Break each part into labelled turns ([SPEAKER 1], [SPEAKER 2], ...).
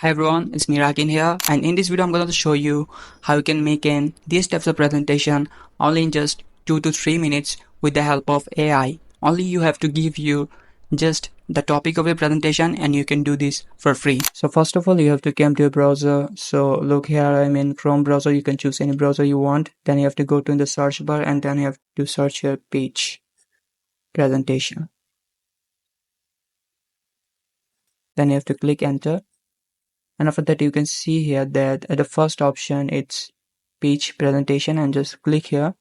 [SPEAKER 1] Hi everyone, it's Mirakin here, and in this video I'm going to show you how you can make these types of presentation only in just 2 to 3 minutes with the help of AI. Only you have to give you just the topic of your presentation and you can do this for free. So first of all, you have to come to your browser. So look here, I'm in Chrome browser. You can choose any browser you want. Then you have to go to the search bar and then you have to search your page presentation. Then you have to click enter. And after that, you can see here that at the first option, it's page presentation, and just click here.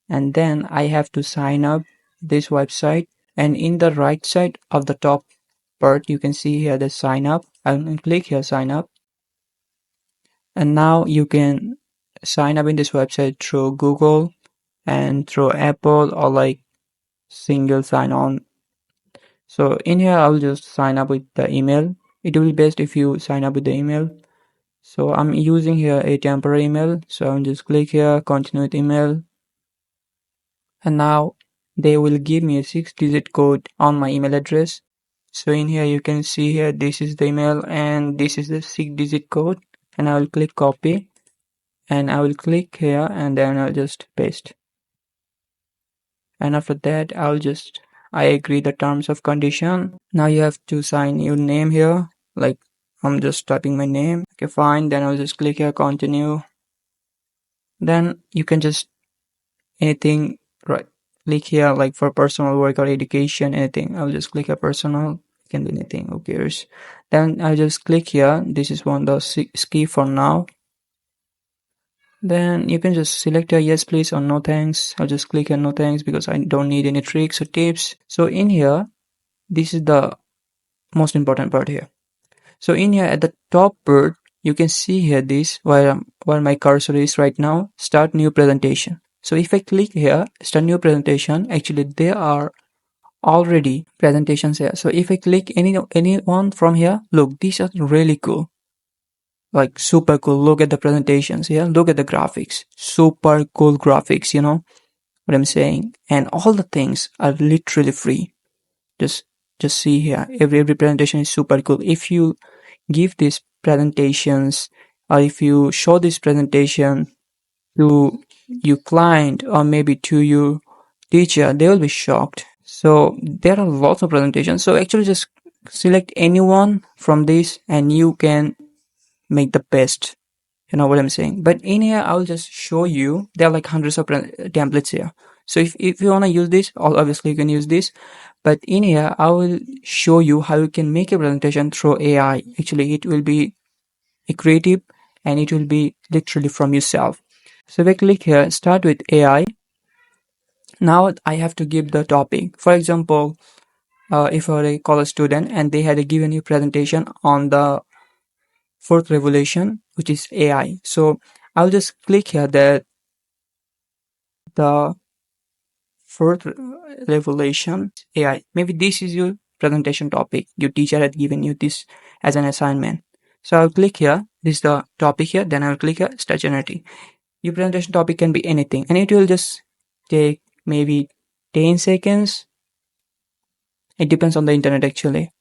[SPEAKER 1] And then I have to sign up this website. And in the right side of the top part, you can see here the sign up. I'll click here, sign up. And now you can sign up in this website through Google and through Apple or like single sign on. So in here, I'll just sign up with the email. It will be best if you sign up with the email. So I'm using here a temporary email. So I'll just click here, continue with email. And now they will give me a 6-digit code on my email address. So in here you can see here, this is the email and this is the 6-digit code. And I will click copy and I will click here and then I'll just paste. And after that, I agree the terms of condition. Now you have to sign your name here. Like I'm just typing my name. Okay, fine. Then I'll just click here, continue. Then you can just anything, right? Click here like for personal work or education, anything. I'll just click a personal. It can be anything. Who cares? Then I'll just click here. This is one the skip for now. Then you can just select a yes please or no thanks. I'll just click here no thanks because I don't need any tricks or tips. So in here, this is the most important part here. So in here at the top part, you can see here this where my cursor is right now, start new presentation. So if I click here, start new presentation, actually there are already presentations here. So if I click any one from here, look, these are really cool. Like super cool. Look at the presentations here. Look at the graphics. Super cool graphics, you know what I'm saying? And all the things are literally free. Just see here. Every presentation is super cool. If you give these presentations or if you show this presentation to your client or maybe to your teacher, they will be shocked. So there are lots of presentations. So actually just select anyone from this and you can make the best. You know what I'm saying? But in here, I'll just show you, there are like hundreds of templates here. So if you want to use this, obviously you can use this. But in here, I will show you how you can make a presentation through AI. Actually, it will be a creative and it will be literally from yourself. So if I click here, start with AI. Now I have to give the topic. For example, if I were a college student and they had given you presentation on the fourth revolution, which is AI. So I'll just click here that the fourth revelation AI. Maybe this is your presentation topic. Your teacher had given you this as an assignment. So I'll click here. This is the topic here. Then I'll click here, start generating. Your presentation topic can be anything and it will just take maybe 10 seconds. It depends on the internet actually.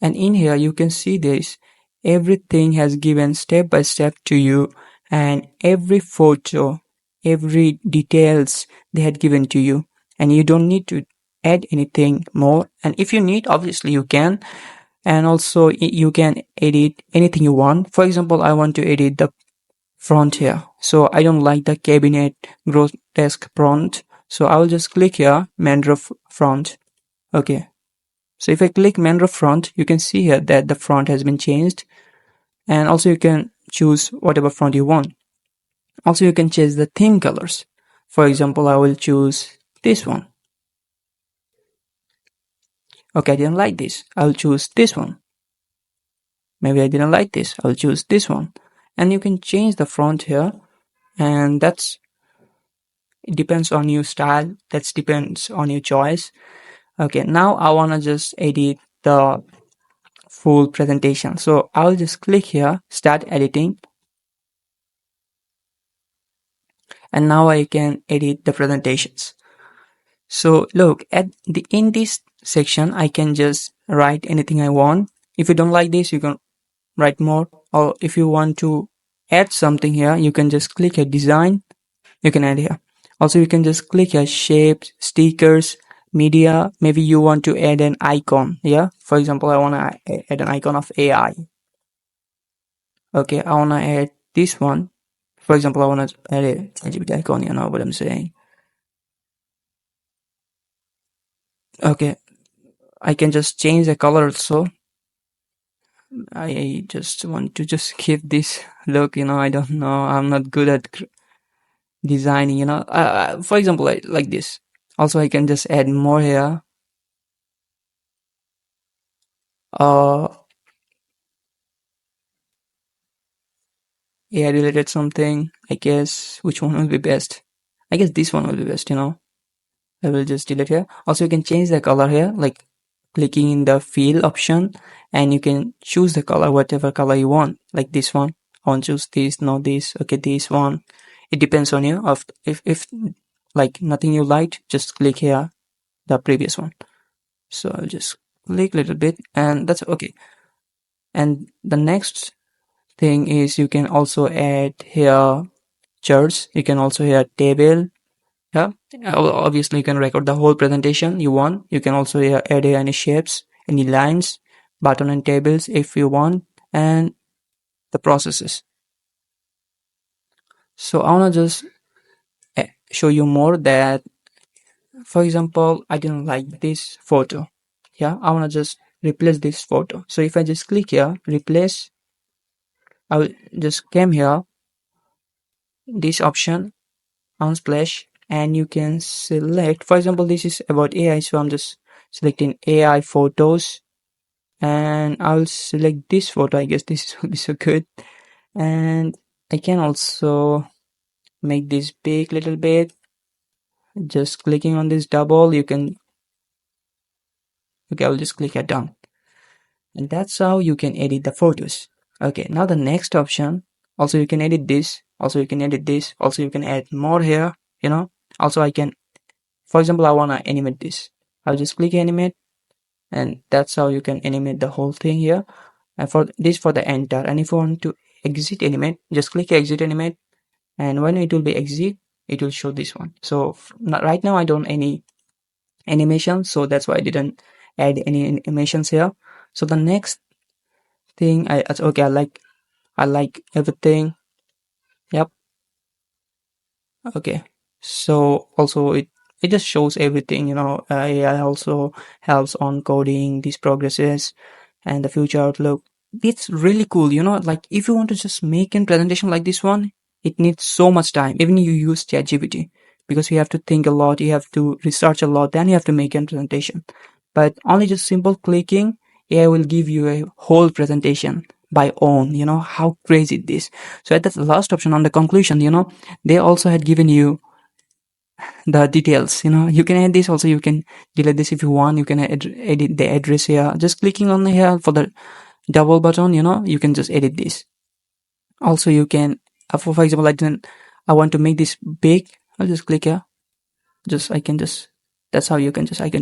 [SPEAKER 1] And in here you can see this. Everything has given step by step to you and every photo, every details they had given to you and you don't need to add anything more. And if you need, obviously you can. And also you can edit anything you want. For example, I want to edit the font here. So I don't like the cabinet grotesque font. So I will just click here, Mandrive font. Okay. So if I click Mandrive font, you can see here that the font has been changed. And also you can choose whatever font you want. Also you can change the theme colors. For example, I will choose this one. Okay, I didn't like this. I'll choose this one. Maybe I didn't like this. I'll choose this one. And you can change the font here. And it depends on your style. That depends on your choice. Okay, now I want to just edit the full presentation. So I'll just click here, start editing. And now I can edit the presentations. So look, in this section, I can just write anything I want. If you don't like this, you can write more, or if you want to add something here, you can just click a design, you can add here. Also, you can just click here shapes, stickers, media. Maybe you want to add an icon. Yeah, for example, I want to add an icon of AI. Okay, I want to add this one. For example, I want to add a LGBT icon. You know what I'm saying? Okay, I can just change the color also. I just want to just keep this look. I don't know. I'm not good at designing. For example, like this. Also, I can just add more here. Uh, AI related something. I guess which one will be best? I guess this one will be best. I will just delete here. Also, you can change the color here, like clicking in the fill option, and you can choose the color, whatever color you want. Like this one, I want to choose this, not this. Okay, this one. It depends on you. If like nothing you liked, just click here the previous one. So I'll just click a little bit, and that's okay. And the next thing is you can also add here charts. You can also add table. Yeah, obviously you can record the whole presentation you want. You can also add any shapes, any lines, button and tables if you want, and the processes. So I wanna just show you more that, for example, I didn't like this photo. Yeah, I wanna just replace this photo. So if I just click here, replace, I will just come here, this option, Unsplash, and you can select, for example, this is about AI, so I'm just selecting AI photos, and I'll select this photo. I guess this will be so good. And I can also make this big little bit. Just clicking on this double, you can, okay, I'll just click it down. And that's how you can edit the photos. Okay, now the next option, also you can edit this, also you can edit this, also you can add more here. Also I can, for example, I want to animate this. I'll just click animate, and that's how you can animate the whole thing here. And for this, for the enter, and if you want to exit animate, just click exit animate, and when it will be exit, it will show this one. So right now I don't any animation, so that's why I didn't add any animations here. So the next thing, okay, I like everything. Yep. Okay, so also it just shows everything. AI also helps on coding these progresses and the future outlook. It's really cool. Like if you want to just make a presentation like this one, it needs so much time. Even you use ChatGPT, because you have to think a lot, you have to research a lot, then you have to make a presentation. But only just simple clicking, AI will give you a whole presentation by own. How crazy it is. So at the last option on the conclusion, they also had given you the details. You can add this, also you can delete this if you want. You can edit the address here, just clicking on here for the double button. You can just edit this. Also you can, for example, I want to make this big. I'll just click here, that's how I can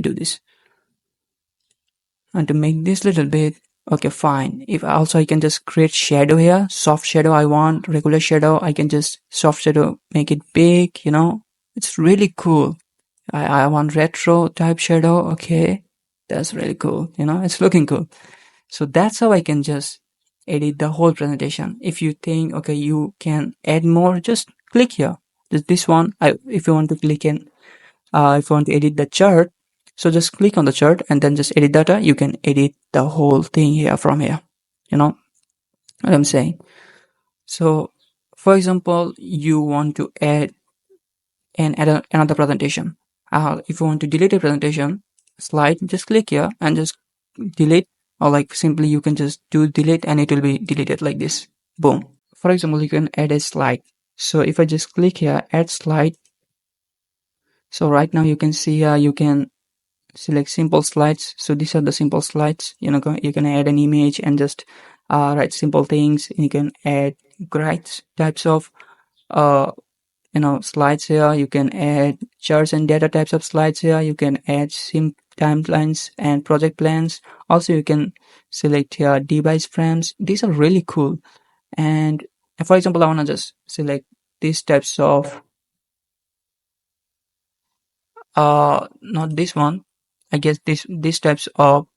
[SPEAKER 1] do this. And to make this little bit, okay, fine. If also I can just create shadow here, soft shadow. I want regular shadow, I can just soft shadow, make it big. It's really cool. I want retro type shadow. Okay, that's really cool. It's looking cool. So that's how I can just edit the whole presentation. If you think, okay, you can add more, just click here. This one, if you want to click in, if you want to edit the chart, so just click on the chart and then just edit data. You can edit the whole thing here from here. You know what I'm saying? So, for example, you want to add another presentation. If you want to delete a presentation slide, just click here and just delete, or like simply you can just do delete and it will be deleted like this. Boom. For example, you can add a slide. So if I just click here, add slide. So right now you can see here, you can select simple slides. So these are the simple slides. You can add an image and just write simple things. And you can add great types of slides here. You can add charts and data types of slides here. You can add timelines and project plans. Also, you can select here device frames. These are really cool. And for example, I want to just select these types of not this one, I guess these types of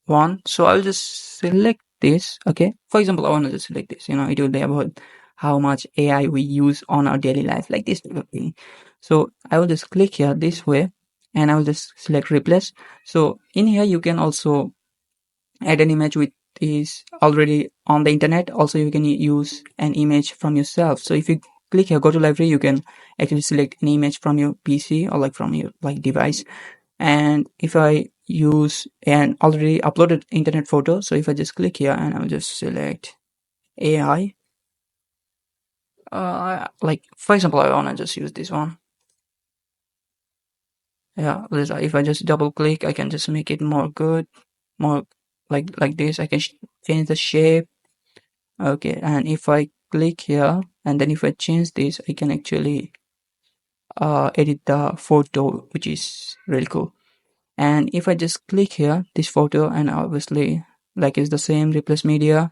[SPEAKER 1] one. So I'll just select this. Okay, for example, I want to just select this. It will be about how much AI we use on our daily life, like this type of thing. So I will just click here this way, and I will just select replace. So in here you can also add an image with is already on the internet. Also, you can use an image from yourself. So if you click here, go to library, you can actually select an image from your PC or like from your like device. And if I use an already uploaded internet photo, so if I just click here and I'll just select AI, like for example, I want to just use this one. Yeah, if I just double click, I can just make it more good, more like this. I can change the shape. Okay, and if I click here and then if I change this, I can actually edit the photo, which is really cool. And if I just click here this photo, and obviously like it's the same replace media,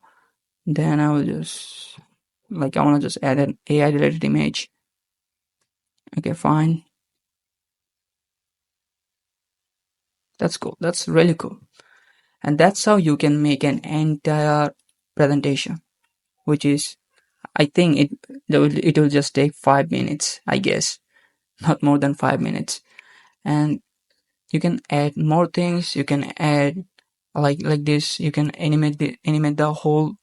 [SPEAKER 1] then I will just like I want to just add an AI related image. Okay, fine. That's cool. That's really cool. And that's how you can make an entire presentation, which is I think it will just take 5 minutes, I guess, not more than 5 minutes. And you can add more things. You can add like this. You can animate the whole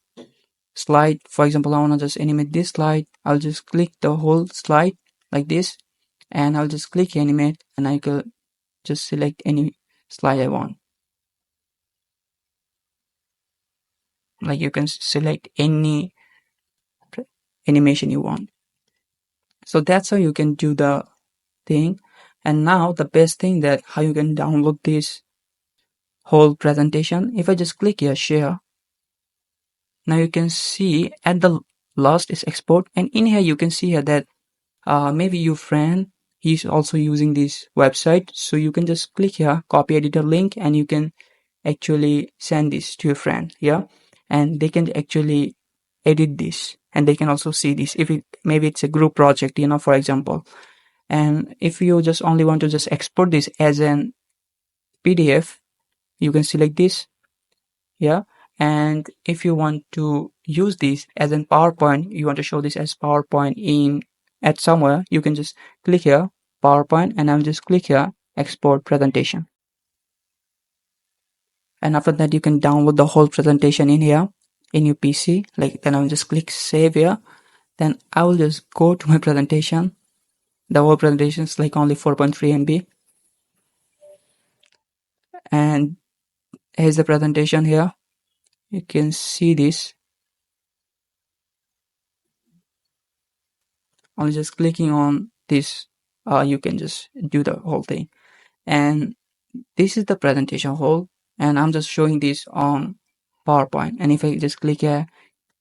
[SPEAKER 1] slide. For example, I want to just animate this slide. I'll just click the whole slide like this, and I'll just click animate, and I can just select any slide I want. Like you can select any animation you want. So that's how you can do the thing. And now the best thing, that how you can download this whole presentation. If I just click here share, now you can see at the last is export, and in here you can see here that maybe your friend, he's also using this website. So you can just click here copy editor link, and you can actually send this to your friend. Yeah, and they can actually edit this, and they can also see this if maybe it's a group project, for example. And if you just only want to just export this as an PDF, you can select this. Yeah, and if you want to use this as in PowerPoint, you want to show this as PowerPoint in at somewhere, you can just click here PowerPoint, and I'll just click here export presentation. And after that, you can download the whole presentation in here in your PC. Like then I'll just click save here. Then I will just go to my presentation. The whole presentation is like only 4.3 MB. And here's the presentation here. You can see this. Only just clicking on this, you can just do the whole thing. And this is the presentation whole, and I'm just showing this on PowerPoint. And if I just click here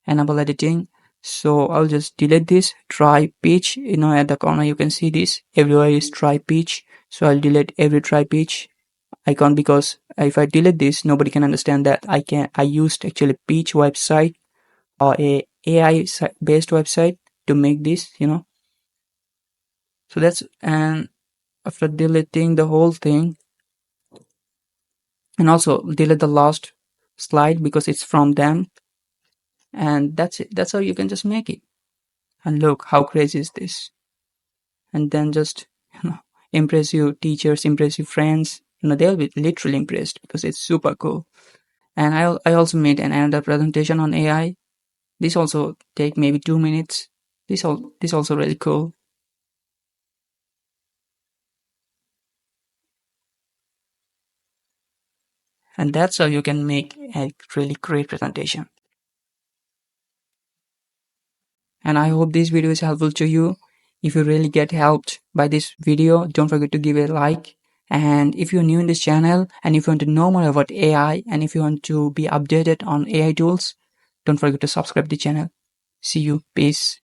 [SPEAKER 1] enable editing, so I'll just delete this try pitch. At the corner you can see this everywhere is try pitch, so I'll delete every try pitch icon, because if I delete this, nobody can understand that I used actually pitch website or a AI based website to make this. So that's, and after deleting the whole thing, and also delete the last slide because it's from them, and that's it. That's how you can just make it. And look how crazy is this. And then just impress your teachers, impress your friends. They'll be literally impressed because it's super cool. And I also made another presentation on AI. This also take maybe 2 minutes. This also really cool. And that's how you can make a really great presentation. And I hope this video is helpful to you. If you really get helped by this video, don't forget to give it a like. And if you're new in this channel, and if you want to know more about AI, and if you want to be updated on AI tools, don't forget to subscribe to the channel. See you. Peace.